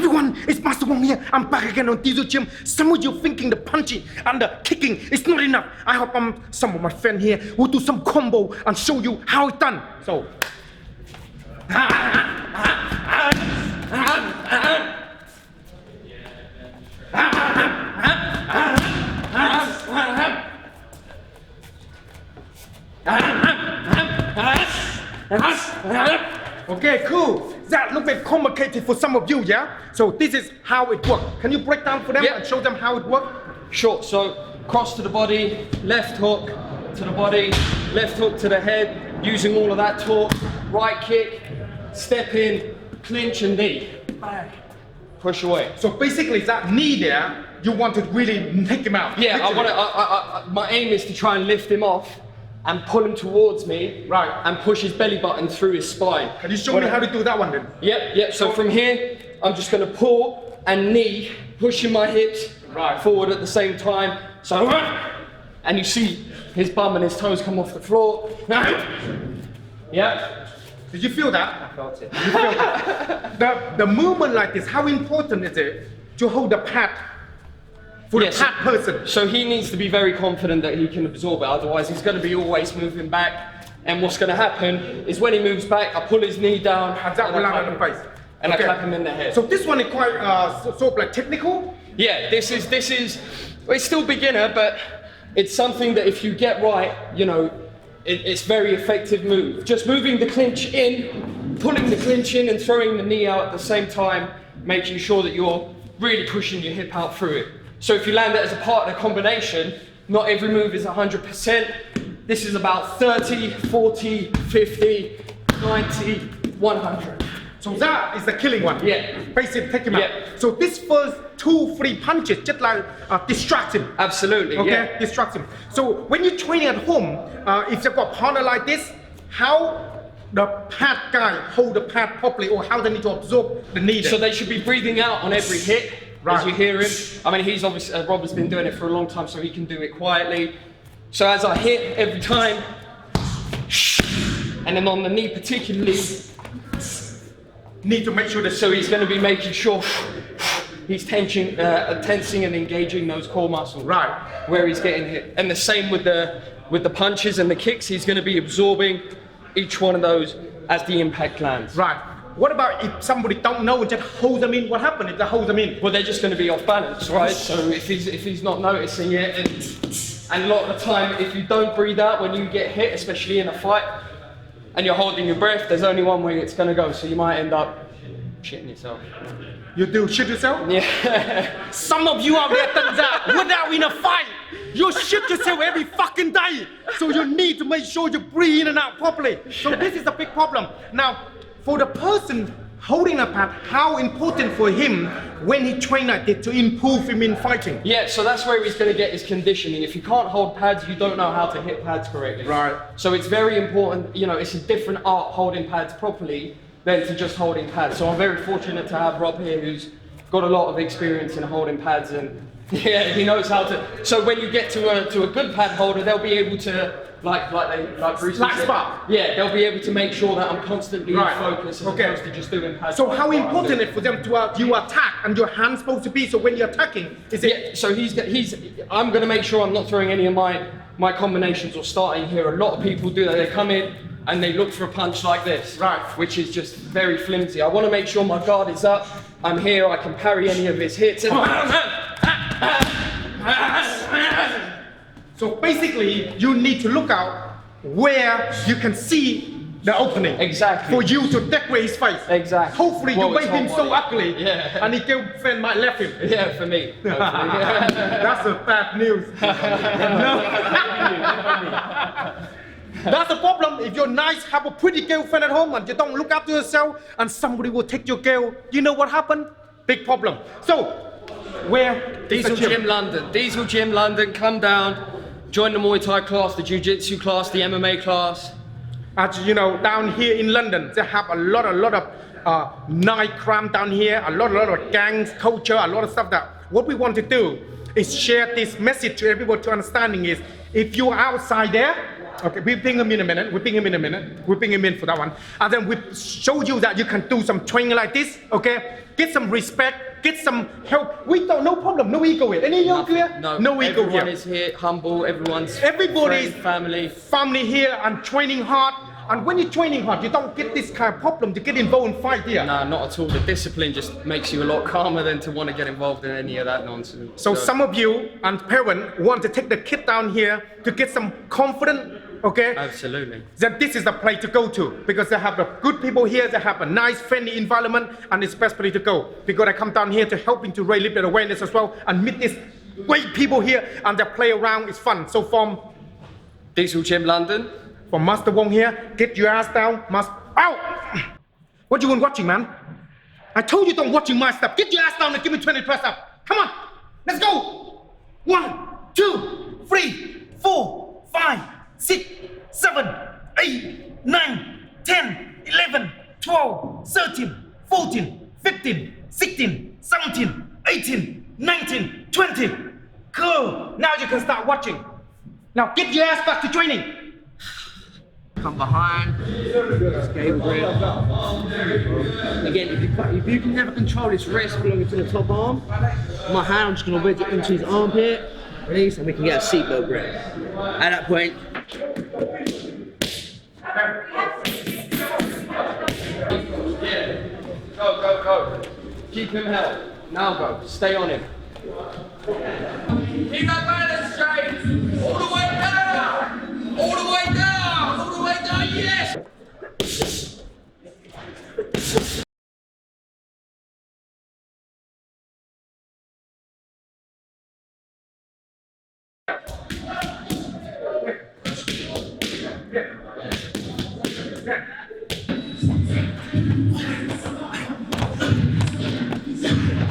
everyone, it's Master Wong here. I'm back again on Diesel Gym. Some of you thinking the punching and the kicking is not enough. I hope some of my friends here will do some combo and show you how it's done. So. Okay, cool. That looks bit complicated for some of you, yeah? So this is how it works. Can you break down for them and show them how it works? Sure, so cross to the body, left hook to the body, left hook to the head, using all of that torque, right kick, step in, clinch and knee. Push away. So basically that knee there, you want to really take him out. Yeah, my aim is to try and lift him off and pull him towards me, right, and push his belly button through his spine. Can you show me how to do that one then? Yep. So from here, I'm just going to pull and knee, pushing my hips forward at the same time. So, and you see his bum and his toes come off the floor. Yeah. Did you feel that? I felt it. You feel that? The movement like this, how important is it to hold the pad? For the pad person. So he needs to be very confident that he can absorb it, otherwise he's going to be always moving back. And what's going to happen is when he moves back, I pull his knee down and that will land on the face. And I clap him in the head. So this one is quite sort of like technical? Yeah, this is, it's still beginner, but it's something that if you get right, you know, it's very effective move. Just moving the clinch in, pulling the clinch in and throwing the knee out at the same time, making sure that you're really pushing your hip out through it. So if you land it as a part of the combination, not every move is 100%. This is about 30, 40, 50, 90, 100. So that is the killing one? Yeah. Basically take him out. So this first 2-3 punches just like distract him? Absolutely, okay, distract him. So when you're training at home, if you've got a partner like this, how the pad guy hold the pad properly or how they need to absorb the knee? So they should be breathing out on every hit. As you hear him. I mean, he's obviously, Rob has been doing it for a long time, so he can do it quietly. So as I hit every time, and then on the knee particularly, need to make sure that. So he's going to be making sure he's tensing and engaging those core muscles. Right. Where he's getting hit. And the same with the punches and the kicks, he's going to be absorbing each one of those as the impact lands. Right. What about if somebody don't know and just hold them in? What happens if they hold them in? Well, they're just going to be off balance, right? So if he's not noticing it, and a lot of the time, if you don't breathe out when you get hit, especially in a fight, and you're holding your breath, there's only one way it's going to go. So you might end up shitting yourself. You do shit yourself? Yeah. Some of you out there, turns out, without in a fight, you shit yourself every fucking day. So you need to make sure you breathe in and out properly. So this is a big problem. Now, for the person holding a pad, how important for him when he trains like this to improve him in fighting? Yeah, so that's where he's going to get his conditioning. If you can't hold pads, you don't know how to hit pads correctly. Right. So it's very important, you know, it's a different art holding pads properly than to just holding pads. So I'm very fortunate to have Rob here who's got a lot of experience in holding pads, and yeah, he knows how to. So when you get to a good pad holder, they'll be able to like Bruce said, yeah, they'll be able to make sure that I'm constantly in focus as opposed to just doing pads. So how important is it for them to you attack and your hand's supposed to be? So when you're attacking, is it? Yeah, so I'm going to make sure I'm not throwing any of my combinations or starting here. A lot of people do that. They come in and they look for a punch like this, which is just very flimsy. I want to make sure my guard is up. I'm here. I can parry any of his hits. So basically, you need to look out where you can see the opening. Exactly. For you to decorate his face. Exactly. Hopefully you make him so ugly, and his girlfriend might left him. Yeah, for me. That's a bad news. That's the problem. If you're nice, have a pretty girlfriend at home, and you don't look after yourself, and somebody will take your girl, you know what happened? Big problem. So, where? Diesel Gym London. Diesel Gym London, come down. Join the Muay Thai class, the Jiu-Jitsu class, the MMA class. As you know, down here in London, they have a lot of night crime down here, a lot of gangs, culture, a lot of stuff that what we want to do is share this message to everyone to understanding is, if you're outside there, Okay, we bring him in a minute. We bring him in a minute. We bring him in for that one. And then we show you that you can do some training like this, okay? Get some respect, get some help. We don't, no problem, no ego here. Any ego here? No ego here. Everyone is here, humble, everybody's family here and training hard. And when you're training hard, you don't get this kind of problem to get involved in fight here. No, not at all. The discipline just makes you a lot calmer than to want to get involved in any of that nonsense. So some of you and parents want to take the kid down here to get some confidence, okay? Absolutely. Then this is the place to go to because they have the good people here, they have a nice, friendly environment, and it's best place to go. Because I come down here to helping to raise a little bit of awareness as well and meet these great people here and they play around, it's fun. So from Diesel Gym London. From Master Wong here, get your ass down, Ow! What you been watching, man? I told you don't watching my stuff. Get your ass down and give me 20 press up. Come on, let's go. 1, 2, 3, 4, 5, 6, 7, 8, 9, 10, 11, 12, 13, 14, 15, 16, 17, 18, 19, 20. Cool. Now you can start watching. Now get your ass back to training. Come behind. Cable grip. Again, if you can never control this wrist belonging to the top arm, my hand, I'm just going to wedge it into his armpit, release, and we can get a seatbelt grip. At that point, go. Keep him held. Now go. Stay on him. Keep that balance straight. All the way down. All the way down. All the way down. Yes.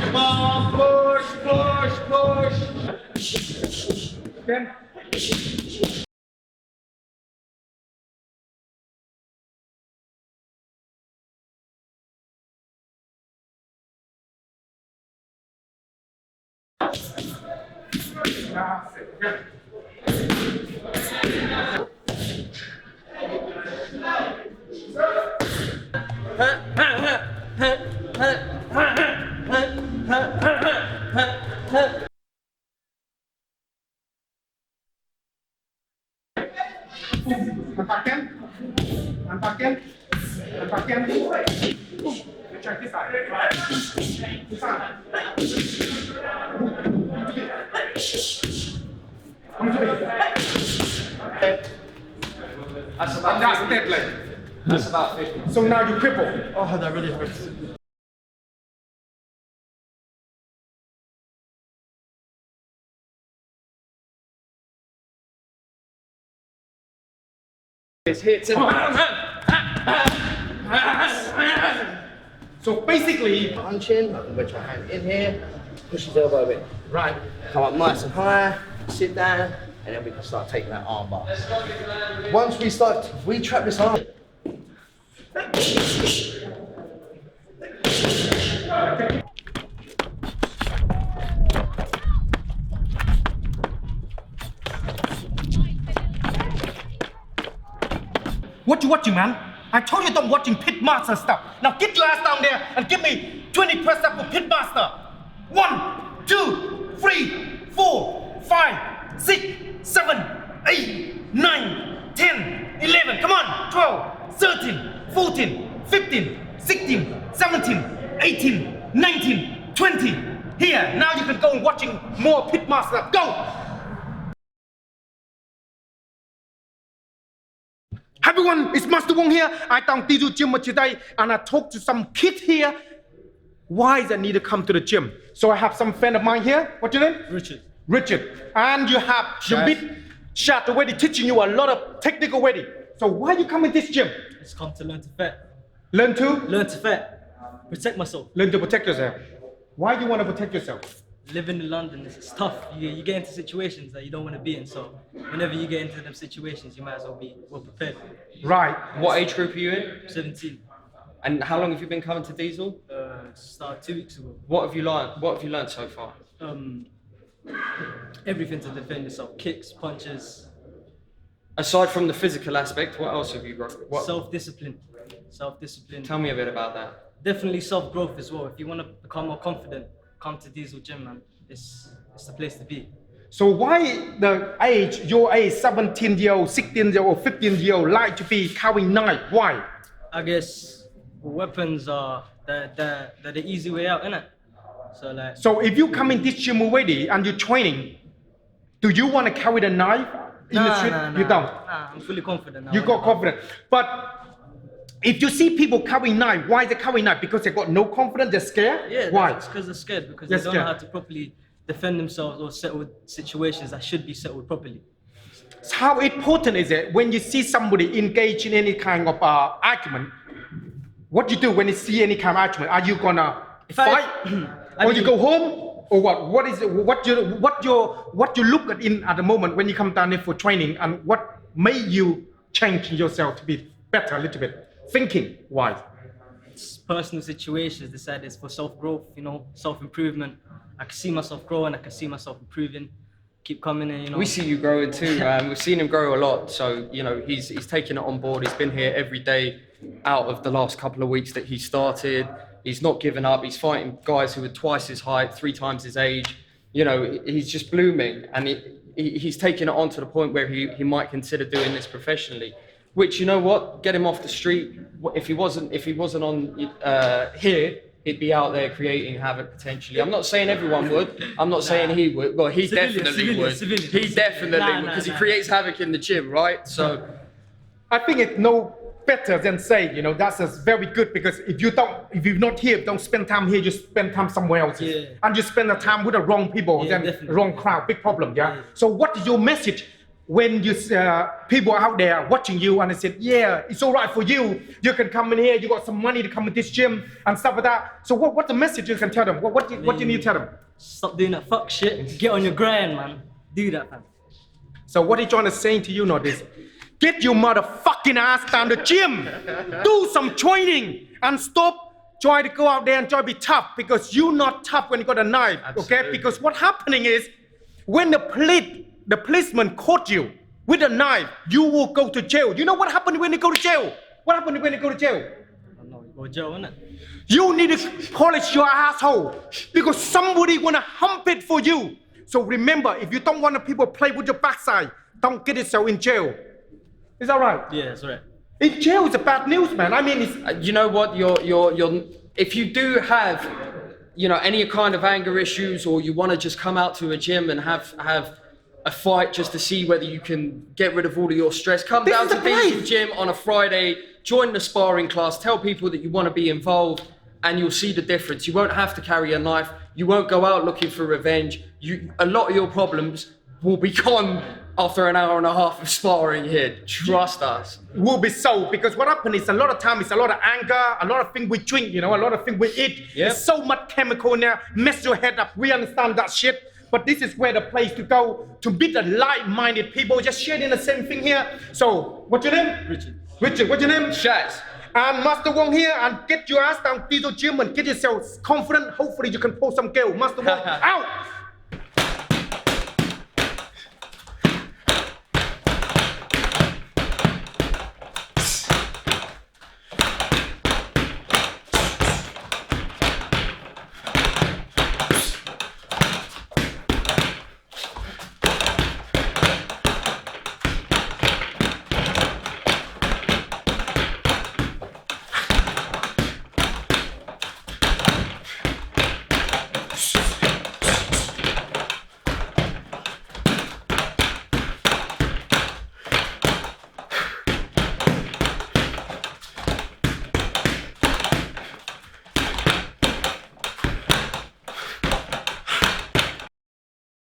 Come on, push. Then. Unpacken. Check this side. This side. That's dead leg. That's about 50. So now you cripple. Oh, that really hurts. His hits and So basically, punch in, I can wedge my hand in here, push his elbow in. right. Come up nice and high, sit down, and then we can start taking that arm bar. Once we start, we trap this arm. What you watching, man? I told you don't watching Pitmaster stuff. Now get your ass down there and give me 20 press up for Pitmaster. 1, 2, 3, 4, 5, 6, 7, 8, 9, 10, 11. Come on. 12, 13, 14, 15, 16, 17, 18, 19, 20. Here, now you can go and watching more Pitmaster. Go! Hi everyone, it's Master Wong here. I down Diesel Gym today and I talked to some kids here. Why they need to come to the gym? So I have some friend of mine here. What's your name? Richard. And you have your big shot already teaching you a lot of technical already. So why you come in this gym? It's come to learn to fight. Learn to? Learn to fight. Protect myself. Learn to protect yourself. Why do you want to protect yourself? Living in London is tough. You get into situations that you don't want to be in. So whenever you get into them situations, you might as well be well prepared. Right. What age group are you in? 17. And how long have you been coming to Diesel? Started 2 weeks ago. What have you learned? What have you learned so far? Everything to defend yourself. Kicks, punches, Aside from the physical aspect, what else have you got? What? Self-discipline. Self-discipline. Tell me a bit about that. Definitely self-growth as well. If you want to become more confident, come to Diesel Gym, man. It's the place to be. So why your age, 17-year-old, 16-year-old, 15-year-old, like to be carrying knife? Why? I guess weapons are the easy way out, innit? So like. So if you come in this gym already and you're training, do you want to carry the knife in the street? You don't. Nah, I'm fully confident now. You got confidence. But if you see people carrying knife, why they carry knife? Because they got no confidence, they're scared? Yeah, why? It's because they're scared, because They're they don't know scared. how to properly defend themselves or settle situations that should be settled properly. So how important is it when you see somebody engage in any kind of argument? What do you do when you see any kind of argument? Are you gonna fight, or you go home, or what? What is it? What you look at the moment when you come down here for training, and what made you change yourself to be better a little bit, thinking wise? It's personal situations decided for self-growth, self-improvement. I can see myself growing, I can see myself improving. Keep coming in, We see you growing too, man. We've seen him grow a lot. So, he's taken it on board. He's been here every day out of the last couple of weeks that he started. He's not given up. He's fighting guys who are twice his height, 3 times his age. He's just blooming. And he's taken it on to the point where he might consider doing this professionally. Which, you know what? Get him off the street. If he wasn't on here, he'd be out there creating havoc potentially. I'm not saying everyone would. I'm not saying he would. Well, he definitely would. He definitely would, because he creates havoc in the gym, right? So I think it's no better than say, that's just very good, because if you're not here, don't spend time here, just spend time somewhere else. Yeah. And you spend the time with the wrong people, Yeah, then definitely. wrong crowd, big problem, yeah? So what is your message when you people out there watching you and they said, yeah, it's all right for you, you can come in here, you got some money to come to this gym and stuff like that. So what's the message you can tell them? What do you need to tell them? Stop doing that fuck shit. Get on your grind, man. Do that, man. So what he's trying to say to you now is, get your motherfucking ass down the gym, do some training, and stop trying to go out there and try to be tough, because you're not tough when you got a knife, okay? Absolutely. Because what's happening is, when the policeman caught you with a knife, you will go to jail. You know what happened when you go to jail? What happened when you go to jail? I don't know, you go to jail, innit? You need to polish your asshole, because somebody wanna hump it for you. So remember, if you don't want the people play with your backside, don't get yourself in jail. Is that right? Yeah, that's right. In jail is a bad news, man. I mean, it's... you know what? If you do have, any kind of anger issues, or you want to just come out to a gym and have a fight just to see whether you can get rid of all of your stress, come This down is to the place. Diesel Gym on a Friday, join the sparring class, tell people that you want to be involved, and you'll see the difference. You won't have to carry a knife. You won't go out looking for revenge. A lot of your problems will be gone after an hour and a half of sparring here. Trust us. will be solved, because what happens is a lot of time it's a lot of anger, a lot of things we drink, a lot of things we eat. Yep. There's so much chemical in there, mess your head up. We understand that shit, but this is where the place to go to meet the like-minded people, just sharing the same thing here. So, what's your name? Richard. Richard, what's your name? Shaz. And Master Wong here, and get your ass down Diesel Gym and get yourself confident. Hopefully you can pull some girl. Master Wong, out!